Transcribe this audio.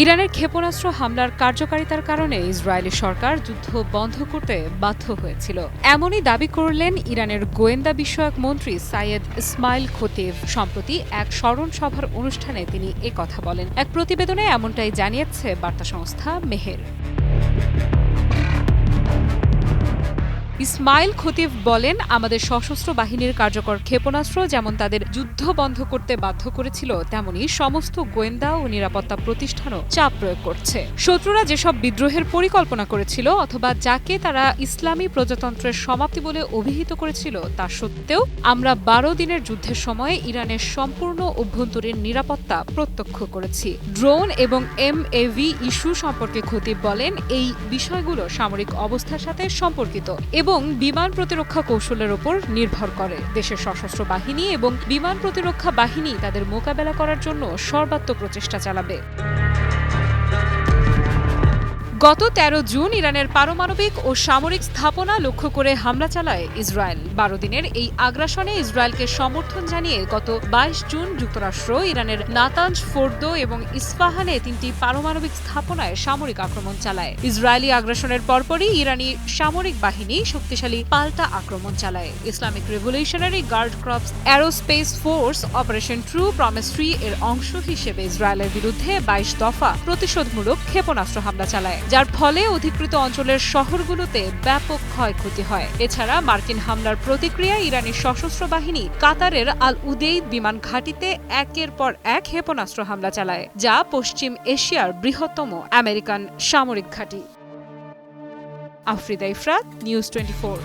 ইরানের ক্ষেপণাস্ত্র হামলার কার্যকারিতার কারণে ইসরায়েলি সরকার যুদ্ধ বন্ধ করতে বাধ্য হয়েছিল, এমনই দাবি করলেন ইরানের গোয়েন্দা বিষয়ক মন্ত্রী সাইয়েদ ইসমাইল খতিব। সম্প্রতি এক স্মরণ সভার অনুষ্ঠানে তিনি একথা বলেন। এক প্রতিবেদনে এমনটাই জানিয়েছে বার্তা সংস্থা মেহের। ইসমাইল খতিব বলেন, আমাদের সশস্ত্র বাহিনীর কার্যকর ক্ষেপণাস্ত্র যেমন তাদের যুদ্ধ বন্ধ করতে বাধ্য করেছিল, তেমনি সমস্ত গোয়েন্দা ও নিরাপত্তা প্রতিষ্ঠানও চাপ প্রয়োগ করছে। শত্রুরা যেসব বিদ্রোহের পরিকল্পনা করেছিল অথবা যাকে তারা ইসলামী প্রজাতন্ত্রের সমাপ্তি বলে অভিহিত করেছিল, তা সত্ত্বেও আমরা 12 দিনের যুদ্ধের সময় ইরানের সম্পূর্ণ অভ্যন্তরীণ নিরাপত্তা প্রত্যক্ষ করেছি। ড্রোন এবং MAV ইস্যু সম্পর্কে খতিব বলেন, এই বিষয়গুলো সামরিক অবস্থার সাথে সম্পর্কিত এবং বিমান প্রতিরক্ষা কৌশলের উপর নির্ভর করে। দেশের সশস্ত্র বাহিনী এবং বিমান প্রতিরক্ষা বাহিনী তাদের মোকাবেলা করার জন্য সর্বাত্মক প্রচেষ্টা চালাবে। গত 13 জুন ইরানের পারমাণবিক ও সামরিক স্থাপনা লক্ষ্য করে হামলা চালায় ইসরায়েল। 12 দিনের এই আগ্রাসনে ইসরায়েলকে সমর্থন জানিয়ে গত 22 জুন যুক্তরাষ্ট্র ইরানের নাতানজ, ফোর্দো এবং ইস্পাহানে 3টি পারমাণবিক স্থাপনায় সামরিক আক্রমণ চালায়। ইসরায়েলি আগ্রাসনের পরপরই ইরানি সামরিক বাহিনী শক্তিশালী পাল্টা আক্রমণ চালায়। Islamic revolutionary guard corps aerospace force operation true promise 3 এর অংশ হিসেবে ইসরায়েলের বিরুদ্ধে 22 দফা প্রতিশোধমূলক ক্ষেপণাস্ত্র হামলা চালায়, যার ফলে অধিকৃত অঞ্চলের শহরগুলোতে ব্যাপক ক্ষয়ক্ষতি হয়। এছাড়া মার্কিন হামলার প্রতিক্রিয়ায় ইরানি সশস্ত্র বাহিনী কাতারের আল উদেইদ বিমান ঘাঁটিতে একের পর এক ক্ষেপণাস্ত্র হামলা চালায়, যা পশ্চিম এশিয়ার বৃহত্তম আমেরিকান সামরিক ঘাঁটি। আফরিদা ইফরাত, নিউজ 24।